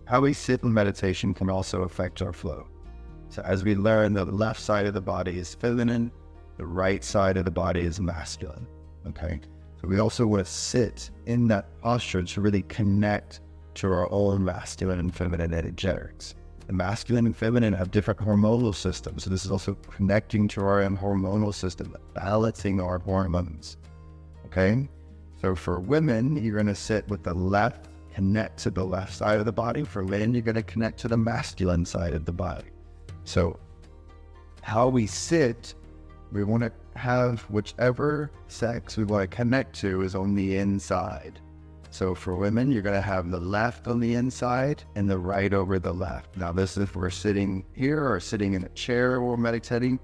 how we sit in meditation can also affect our flow. So as we learn, the left side of the body is feminine, the right side of the body is masculine, okay? So we also want to sit in that posture to really connect to our own masculine and feminine energetics. The masculine and feminine have different hormonal systems. So this is also connecting to our own hormonal system, balancing our hormones, okay? So for women, you're going to sit with the left, connect to the left side of the body. For men, you're going to connect to the masculine side of the body. So how we sit, we want to have whichever sex we want to connect to is on the inside. So for women, you're going to have the left on the inside and the right over the left. Now this is if we're sitting here or sitting in a chair or meditating.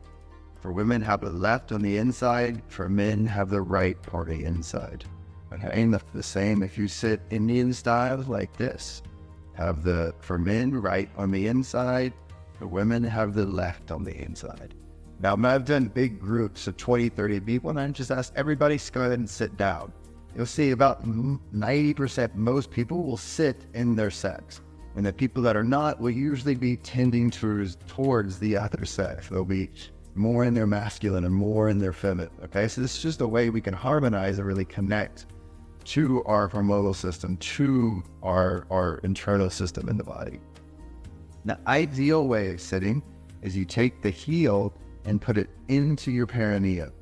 For women, have the left on the inside. For men, have the right part of the inside. Okay, and the same if you sit Indian style like this. Have for men, right on the inside. For women, have the left on the inside. Now, I've done big groups of 20, 30 people, and I just ask everybody to go ahead and sit down. You'll see about 90%, most people will sit in their sex. And the people that are not will usually be tending towards the other sex. They'll be more in their masculine and more in their feminine, okay? So this is just a way we can harmonize and really connect to our hormonal system, to our internal system in the body. The ideal way of sitting is you take the heel and put it into your perineum.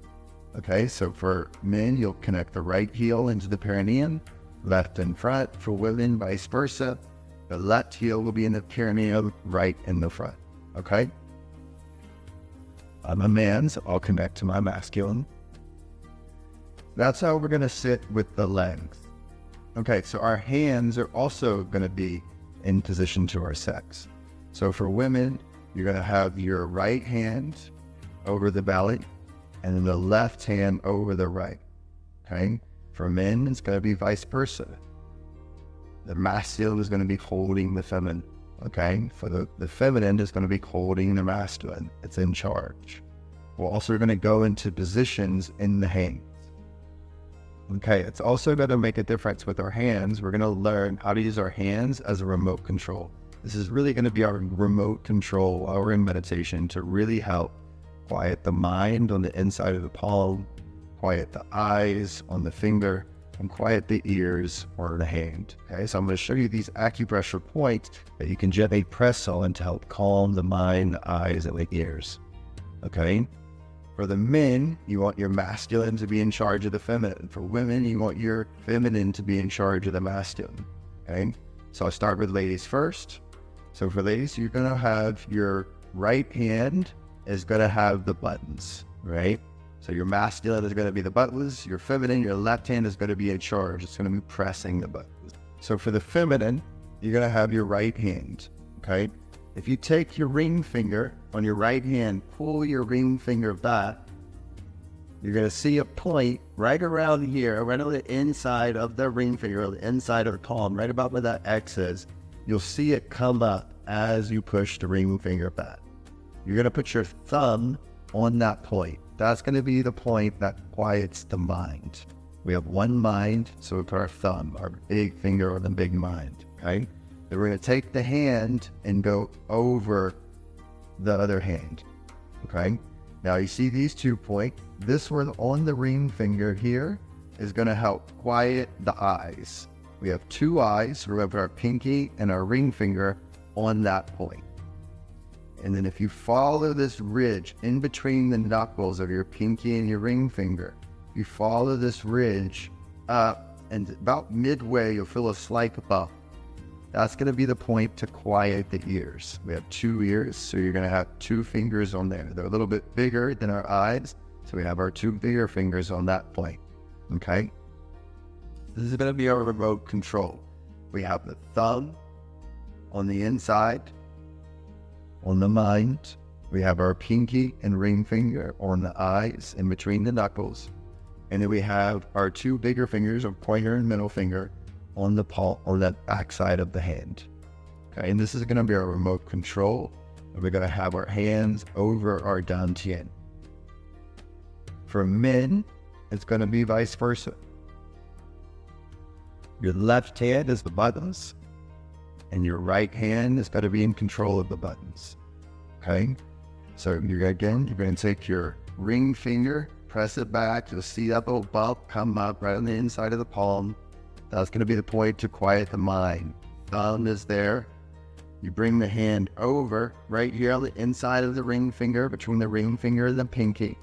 Okay, so for men, you'll connect the right heel into the perineum, left in front. For women, vice versa. The left heel will be in the perineum, right in the front. Okay? I'm a man, so I'll connect to my masculine. That's how we're going to sit with the legs. Okay, so our hands are also going to be in position to our sex. So for women, you're going to have your right hand over the belly and then the left hand over the right. Okay? For men, it's going to be vice versa. The masculine is going to be holding the feminine. Okay? For the feminine is going to be holding the masculine. It's in charge. We're also going to go into positions in the hands. Okay, it's also going to make a difference with our hands. We're going to learn how to use our hands as a remote control. This is really going to be our remote control while we're in meditation to really help quiet the mind on the inside of the palm, quiet the eyes on the finger, and quiet the ears or the hand. Okay, so I'm going to show you these acupressure points that you can gently press on to help calm the mind, the eyes, and the ears. Okay? For the men, you want your masculine to be in charge of the feminine. For women, you want your feminine to be in charge of the masculine. Okay? So I'll start with ladies first. So for ladies, you're going to have your right hand is going to have the buttons, right? So your masculine is going to be the buttons. Your feminine, your left hand is going to be in charge. It's going to be pressing the buttons. So for the feminine, you're going to have your right hand, okay? If you take your ring finger on your right hand, pull your ring finger back, you're going to see a point right around here, right on the inside of the ring finger, the inside of the palm, right about where that X is. You'll see it come up as you push the ring finger back. You're going to put your thumb on that point. That's going to be the point that quiets the mind. We have one mind, so we put our thumb, our big finger on the big mind, okay? Then we're going to take the hand and go over the other hand, okay? Now you see these 2 points. This one on the ring finger here is going to help quiet the eyes. We have 2 eyes. We have our pinky and our ring finger on that point. And then if you follow this ridge in between the knuckles of your pinky and your ring finger, you follow this ridge up, and about midway, you'll feel a slight bump. That's going to be the point to quiet the ears. We have 2 ears, so you're going to have 2 fingers on there. They're a little bit bigger than our eyes, so we have our 2 bigger fingers on that point, okay? This is going to be our remote control. We have the thumb on the inside, on the mind. We have our pinky and ring finger on the eyes, in between the knuckles. And then we have our 2 bigger fingers, our pointer and middle finger, on the palm, on that back side of the hand. Okay, and this is going to be our remote control. And we're going to have our hands over our Dantian. For men, it's going to be vice versa. Your left hand is the buttons. and your right hand is going to be in control of the buttons. Okay? So you're going to take your ring finger, press it back. You'll see that little bump come up right on the inside of the palm. That's going to be the point to quiet the mind. Thumb is there. You bring the hand over right here on the inside of the ring finger, between the ring finger and the pinky.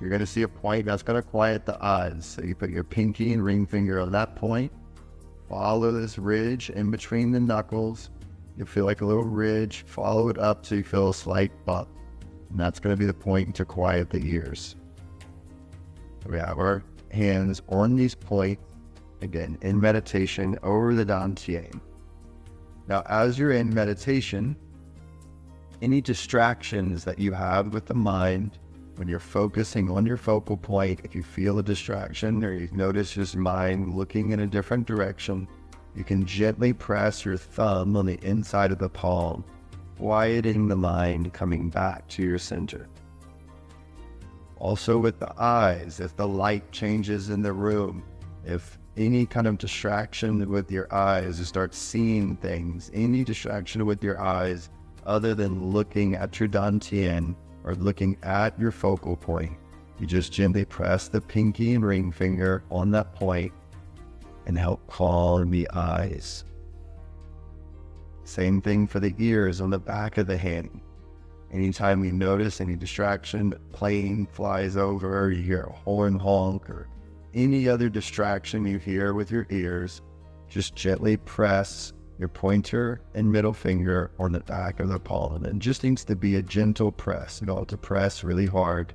You're going to see a point that's going to quiet the eyes. So you put your pinky and ring finger on that point. Follow this ridge in between the knuckles. You'll feel like a little ridge. Follow it up so you feel a slight bump. And that's going to be the point to quiet the ears. We have our hands on these points, again, in meditation over the Dantian. Now, as you're in meditation, any distractions that you have with the mind, when you're focusing on your focal point, if you feel a distraction or you notice your mind looking in a different direction, you can gently press your thumb on the inside of the palm, quieting the mind, coming back to your center. Also with the eyes, if the light changes in the room, if any kind of distraction with your eyes, you start seeing things, any distraction with your eyes other than looking at your Dantian or looking at your focal point, you just gently press the pinky and ring finger on that point and help calm the eyes. Same thing for the ears on the back of the hand. Anytime you notice any distraction, plane flies over, you hear a horn honk, or any other distraction you hear with your ears, just gently press your pointer and middle finger on the back of the palm. And it just needs to be a gentle press. You don't have to press really hard.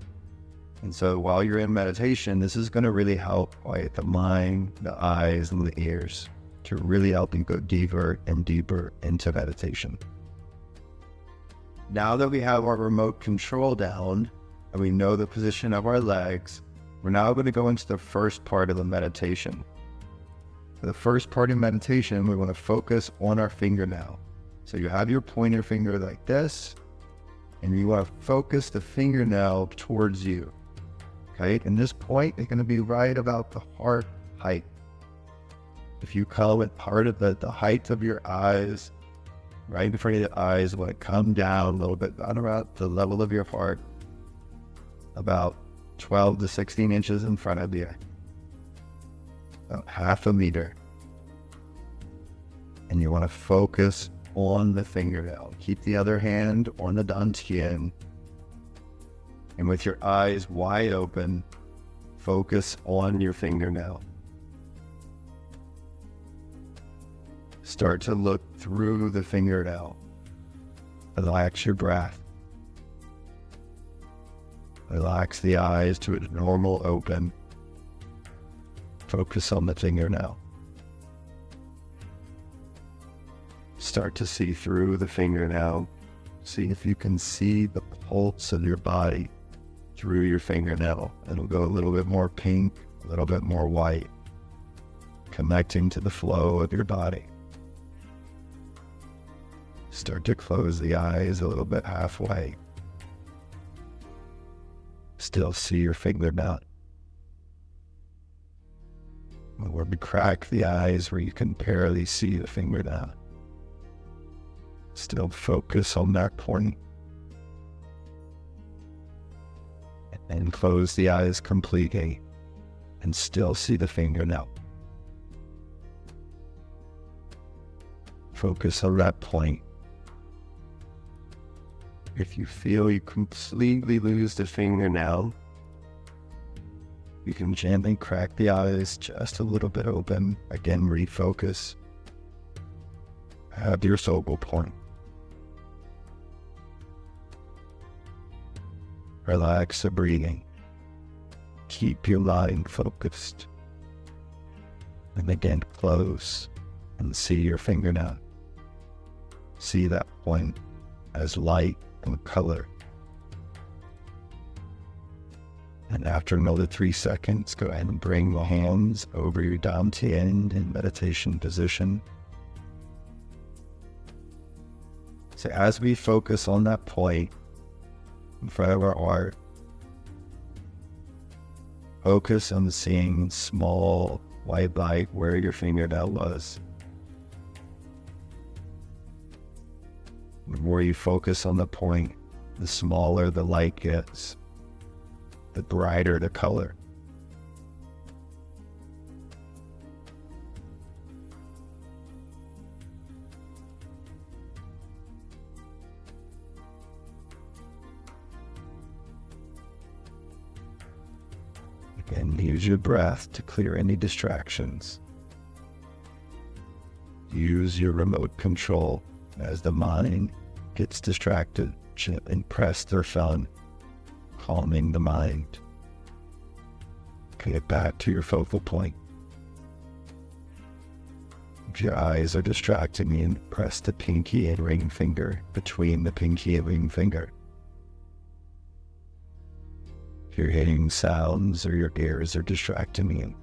And so while you're in meditation, this is going to really help quiet the mind, the eyes, and the ears to really help you go deeper and deeper into meditation. Now that we have our remote control down and we know the position of our legs, we're now going to go into the first part of the meditation. For the first part of meditation, we want to focus on our fingernail. So you have your pointer finger like this, and you want to focus the fingernail towards you. Okay, and this point is going to be right about the heart height. If you come at part of the height of your eyes, right in front of the eyes, want to come down a little bit, down about the level of your heart, about 12 to 16 inches in front of you, about half a meter. And you want to focus on the fingernail. Keep the other hand on the Dantian. And with your eyes wide open, focus on your fingernail. Start to look through the fingernail. Relax your breath. Relax the eyes to a normal open. Focus on the fingernail. Start to see through the fingernail. See if you can see the pulse of your body through your fingernail. It'll go a little bit more pink, a little bit more white, connecting to the flow of your body. Start to close the eyes a little bit halfway. Still see your fingernail. Or crack the eyes where you can barely see the fingernail. Still focus on that point. And then close the eyes completely and still see the fingernail. Focus on that point. If you feel you completely lose the fingernail, you can gently crack the eyes just a little bit open. Again, refocus. Have your focal point. Relax the breathing. Keep your mind focused. And again, close and see your fingernail. See that point as light and color. And after another 3 seconds, go ahead and bring the hands over your Dantian in meditation position. So as we focus on that point in front of our heart, focus on seeing small white light where your fingernail was. The more you focus on the point, the smaller the light gets, the brighter the color. Again, use your breath to clear any distractions. Use your remote control as the mind gets distracted. Gently press their thumb, calming the mind. Get back to your focal point. If your eyes are distracting you, press the pinky and ring finger between the pinky and ring finger. If you're hearing sounds or your ears are distracting you,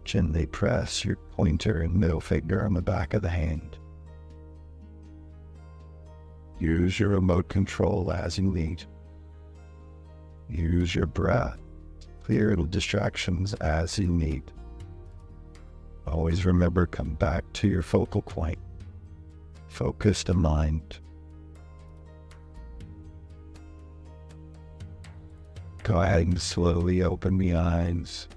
gently press your pointer and middle finger on the back of the hand. Use your remote control as you need. Use your breath to clear distractions as you need. Always remember, come back to your focal point. Focus the mind. Go ahead and slowly open the eyes.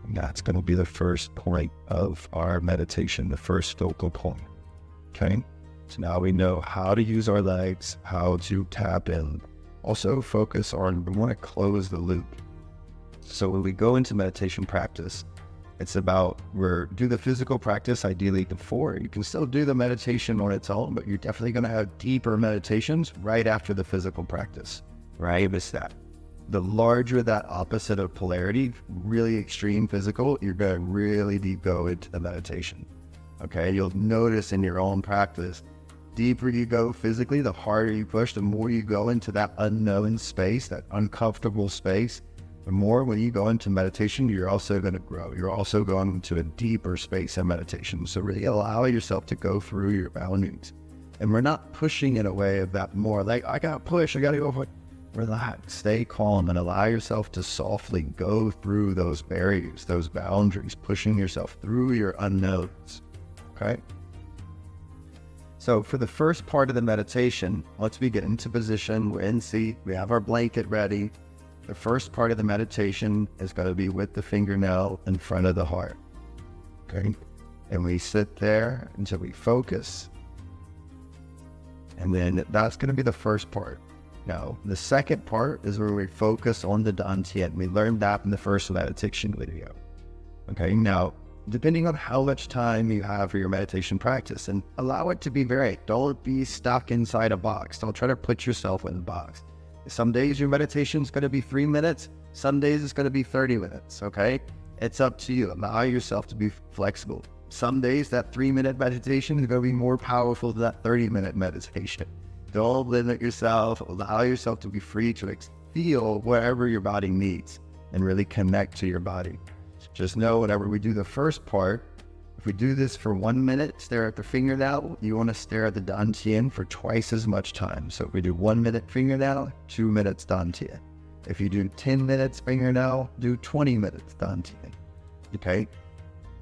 And that's going to be the first point of our meditation, the first focal point. Okay? So now we know how to use our legs, how to tap in. Also focus on, we want to close the loop. So when we go into meditation practice, it's about, do the physical practice ideally before. You can still do the meditation on its own, but you're definitely going to have deeper meditations right after the physical practice, right? It's that. The larger that opposite of polarity, really extreme physical, you're going to really deep go into the meditation. Okay, you'll notice in your own practice, deeper you go physically, the harder you push, the more you go into that unknown space, that uncomfortable space. The more when you go into meditation, you're also going to grow. You're also going into a deeper space in meditation. So really allow yourself to go through your boundaries. And we're not pushing in a way of that more like, I got to push, I got to go for it. Relax, stay calm, and allow yourself to softly go through those barriers, those boundaries, pushing yourself through your unknowns. Okay? So for the first part of the meditation, once we get into position, we're in seat, we have our blanket ready. The first part of the meditation is going to be with the fingernail in front of the heart. Okay? And we sit there until we focus. And then that's going to be the first part. Now, the second part is where we focus on the Dantian. We learned that in the first meditation video. Okay, now, depending on how much time you have for your meditation practice, and allow it to be varied. Don't be stuck inside a box. Don't try to put yourself in a box. Some days your meditation is going to be 3 minutes. Some days it's going to be 30 minutes, okay? It's up to you. Allow yourself to be flexible. Some days that 3-minute meditation is going to be more powerful than that 30-minute meditation. Don't limit yourself. Allow yourself to be free to feel whatever your body needs and really connect to your body. Just know whenever we do the first part, if we do this for 1 minute, stare at the fingernail, you want to stare at the Dantian for twice as much time. So if we do 1 minute fingernail, 2 minutes Dantian. If you do 10 minutes fingernail, do 20 minutes Dantian. Okay?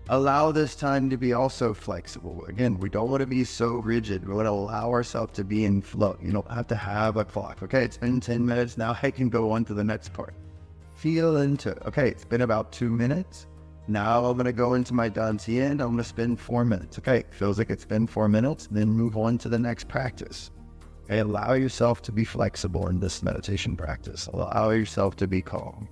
Allow this time to be also flexible. Again, we don't want to be so rigid. We want to allow ourselves to be in flow. You don't have to have a clock. Okay, it's been 10 minutes. Now I can go on to the next part. Feel into it. Okay, it's been about 2 minutes. Now I'm going to go into my Dantian. I'm going to spend 4 minutes. Okay, feels like it's been 4 minutes. Then move on to the next practice. Okay, allow yourself to be flexible in this meditation practice. Allow yourself to be calm.